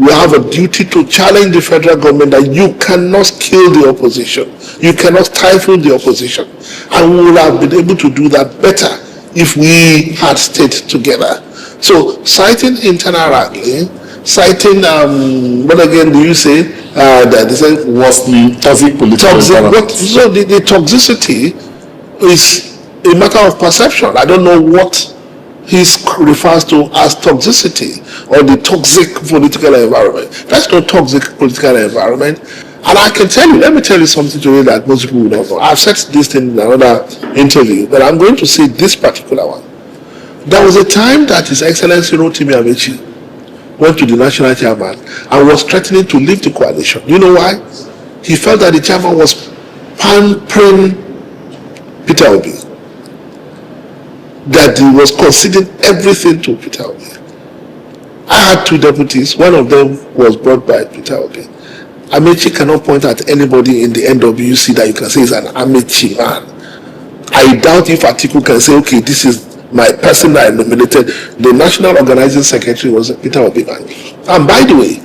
we have a duty to challenge the federal government that you cannot kill the opposition. You cannot stifle the opposition. And we would have been able to do that better if we had stayed together. So, citing internal wrangling, citing, what again do you say? That was the toxic political environment. So the toxicity is a matter of perception. I don't know what he refers to as toxicity or the toxic political environment. That's not toxic political environment. And I can tell you, let me tell you something today that most people don't know. I've said this thing in another interview, but I'm going to say this particular one. There was a time that His Excellency Enêmy went to the national chairman and was threatening to leave the coalition. You know why? He felt that the chairman was pampering Peter Obi, that he was conceding everything to Peter Obi. I had two deputies. One of them was brought by Peter Obi. Amechi cannot point at anybody in the NWC that you can say is an Amechi man. I doubt if Atiku can say, okay, this is my person that I nominated. The national organizing secretary was Peter Obi man. And by the way,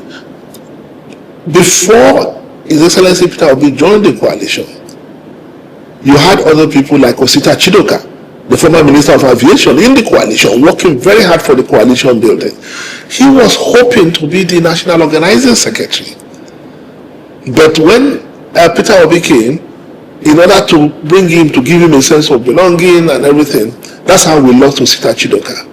before His Excellency Peter Obi joined the coalition, you had other people like Osita Chidoka, the former Minister of Aviation, in the coalition, working very hard for the coalition building. He was hoping to be the national organizing secretary. But when Peter Obi came, in order to bring him, to give him a sense of belonging and everything, that's how we lost Osita Chidoka.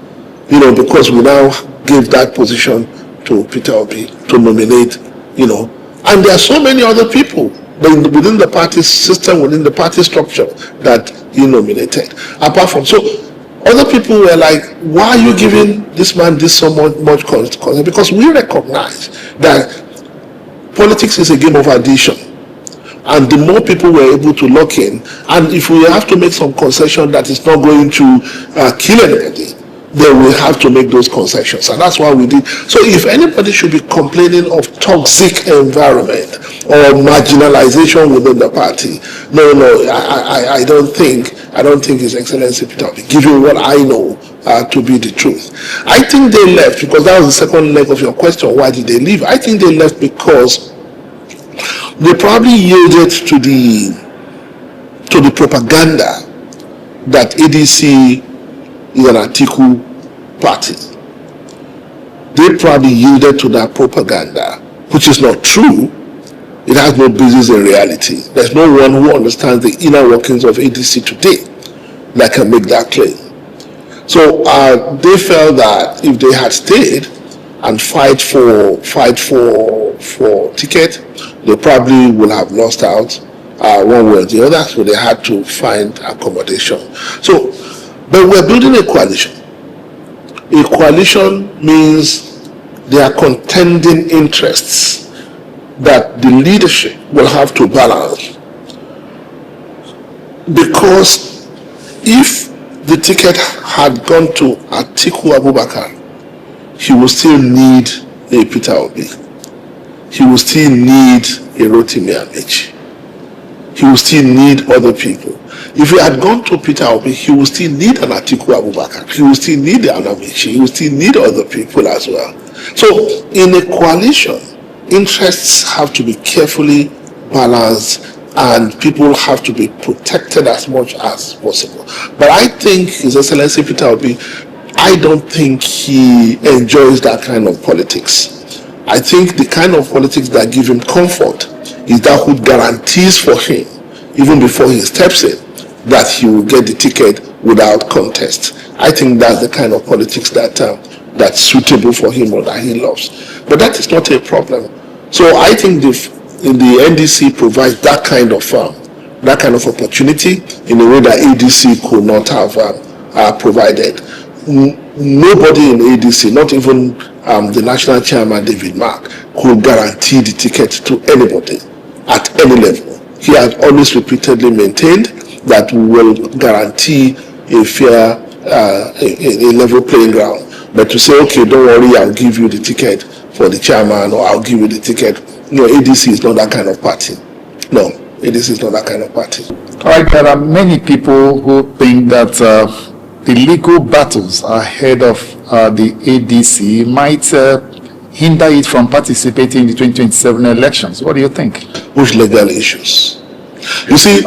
You know, because we now gave that position to Peter Obi to nominate, you know. And there are so many other people within the party system, within the party structure that he nominated. Apart from, so other people were like, why are you giving this man this so much concern? Because we recognize that politics is a game of addition. And the more people we're able to lock in, and if we have to make some concession that is not going to kill anybody, then we have to make those concessions. And that's why we did. So if anybody should be complaining of toxic environment or marginalization within the party, no, I don't think His Excellency Peter Obi, given what I know to be the truth. I think they left, because that was the second leg of your question, why did they leave? I think they left because they probably yielded to the propaganda that ADC is an Atiku party. They probably yielded to that propaganda, which is not true. It has no basis in reality. There's no one who understands the inner workings of ADC today that can make that claim. So they felt that if they had stayed and fight for ticket, they probably would have lost out one way or the other. So they had to find accommodation. So, but we're building a coalition. A coalition means there are contending interests that the leadership will have to balance. Because if the ticket had gone to Atiku Abubakar, he will still need a Peter Obi. He will still need a Rotimi Amechi. He will still need other people. If he had gone to Peter Obi, he will still need an Atiku Abubakar. He will still need an Amechi. He will still need other people as well. So in a coalition, interests have to be carefully balanced and people have to be protected as much as possible. But I think His Excellency Peter Obi, I don't think he enjoys that kind of politics. I think the kind of politics that give him comfort is that who guarantees for him, even before he steps in, that he will get the ticket without contest. I think that's the kind of politics that's suitable for him or that he loves. But that is not a problem. So I think the NDC provides that kind of opportunity in a way that ADC could not have provided. Nobody in ADC, not even the national chairman David Mark, could guarantee the ticket to anybody at any level. He has always repeatedly maintained that we will guarantee a fair, a level playing ground. But to say, okay, don't worry, I'll give you the ticket for the chairman, or I'll give you the ticket. No, ADC is not that kind of party. No, ADC is not that kind of party. All right, there are many people who think that the legal battles ahead of the ADC might hinder it from participating in the 2027 elections? What do you think? Which legal issues? You see,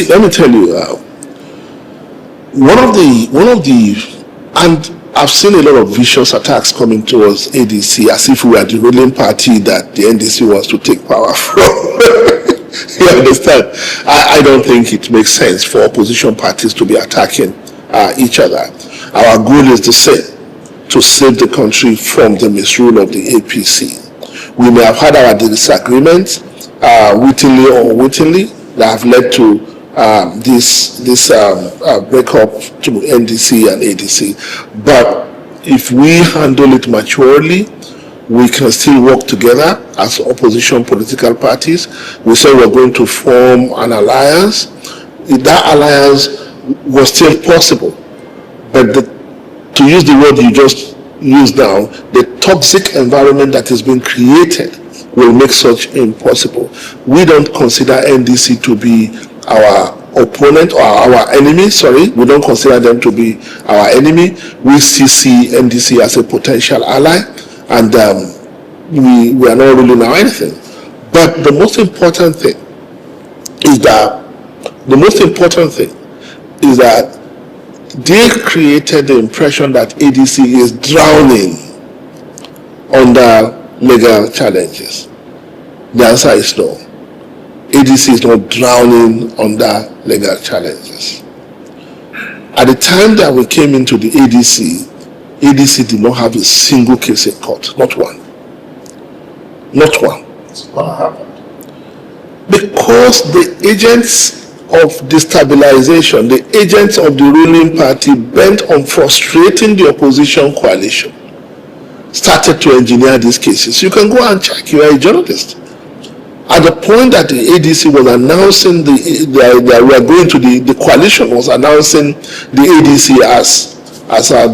let me tell you, one of the, and I've seen a lot of vicious attacks coming towards ADC as if we are the ruling party that the NDC wants to take power from. You understand? I don't think it makes sense for opposition parties to be attacking each other. Our goal is the same, to save the country from the misrule of the APC. We may have had our disagreements, wittingly or unwittingly, that have led to this breakup to NDC and ADC. But if we handle it maturely, we can still work together as opposition political parties. We said we're going to form an alliance. That alliance was still possible, but to use the word you just used now, the toxic environment that has been created will make such impossible. We don't consider NDC to be our opponent or our enemy, sorry. We don't consider them to be our enemy. We still see NDC as a potential ally, and we are not ruling out anything. But the most important thing is that they created the impression that ADC is drowning under legal challenges. The answer is no. ADC is not drowning under legal challenges. At the time that we came into the ADC did not have a single case in court, not one. Not one. What happened? Because the agents of destabilization, the agents of the ruling party bent on frustrating the opposition coalition, started to engineer these cases. You can go and check, you are a journalist. At the point that the ADC was announcing that we are going to the coalition was announcing the ADC as a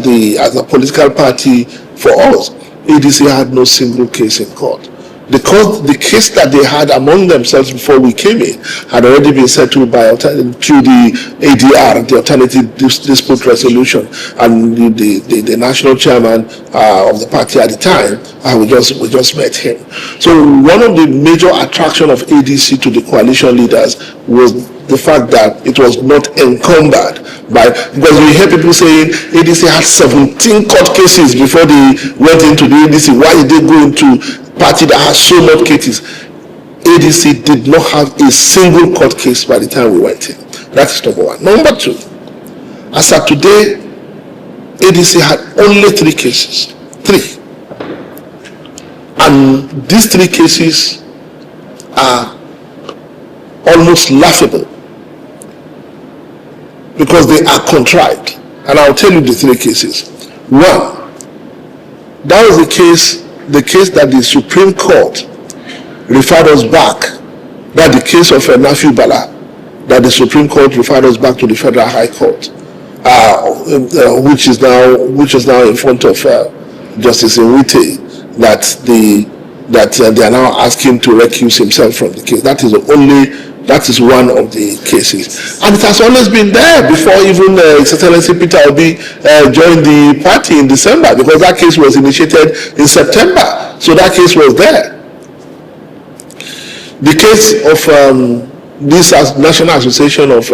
political party for us, ADC had no single case in court. Because the case that they had among themselves before we came in had already been settled through the ADR, the Alternative Dispute Resolution, and the national chairman of the party at the time, we just met him. So one of the major attractions of ADC to the coalition leaders was the fact that it was not encumbered by, because we hear people saying ADC had 17 court cases before they went into the ADC. Why did they go into party that has so much cases? ADC did not have a single court case by the time we went in. That is number one. Number two, as of today, ADC had only 3 cases. 3. And these 3 cases are almost laughable because they are contrived. And I'll tell you the 3 cases. One, that was the case that the Supreme Court referred us back, that the case of Nafi Bala, that the Supreme Court referred us back to the Federal High Court, which is now in front of Justice Enwite, that they are now asking to recuse himself from the case. That is one of the cases, and it has always been there before even His Excellency Peter Obi joined the party in December, because that case was initiated in September, so that case was there. The case of this National Association of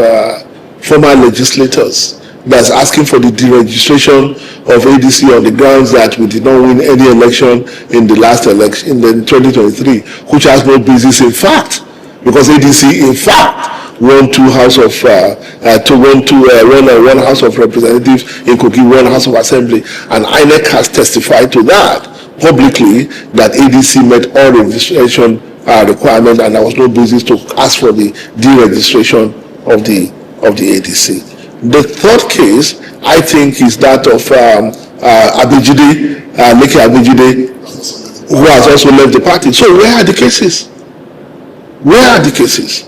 Former Legislators that's asking for the deregistration of ADC on the grounds that we did not win any election in the last election in 2023, which has no basis in fact. Because ADC, in fact, won one House of Representatives in Kogi, 1 House of Assembly, and INEC has testified to that publicly, that ADC met all registration requirements, and there was no basis to ask for the deregistration of the ADC. The third case, I think, is that of Abejide, Leke Abejide, who has also left the party. So where are the cases? Where are the cases?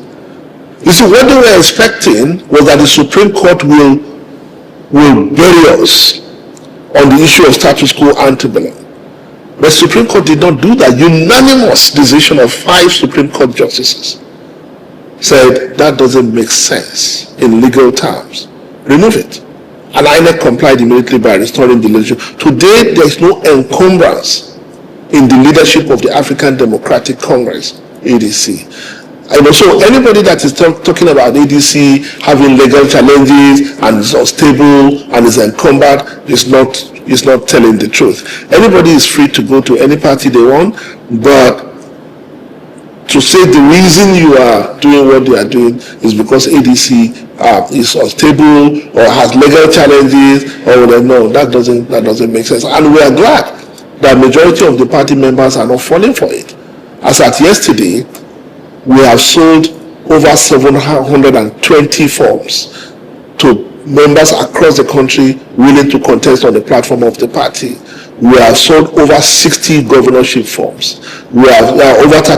You see, what they were expecting was that the Supreme Court will bury us on the issue of status quo ante bellum. The Supreme Court did not do that. Unanimous decision of 5 Supreme Court justices said that doesn't make sense in legal terms. Remove it. And INEC complied immediately by restoring the legislation. Today, there is no encumbrance in the leadership of the African Democratic Congress, ADC. And so anybody that is talking about ADC having legal challenges and is unstable and is encumbered is not telling the truth. Anybody is free to go to any party they want, but to say the reason you are doing what they are doing is because ADC is unstable or has legal challenges, or no, that doesn't make sense. And we are glad that majority of the party members are not falling for it. As at yesterday, we have sold over 720 forms to members across the country willing to contest on the platform of the party. We have sold over 60 governorship forms. We have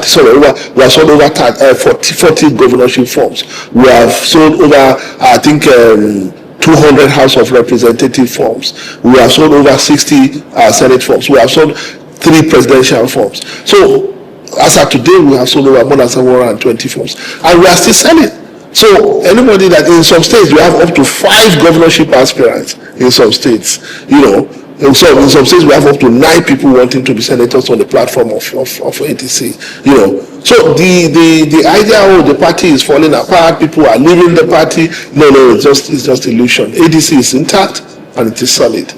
sold over 40 governorship forms. We have sold over, I think, 200 House of Representative forms. We have sold over 60 Senate forms. We have sold 3 presidential forms. So, as of today, we have sold over more than 720 forms, and we are still selling. So anybody that in some states we have up to 5 governorship aspirants in some states, in some states we have up to 9 people wanting to be senators on the platform of ATC, So the idea the party is falling apart, people are leaving the party, no, it's just illusion. ADC is intact and it is solid.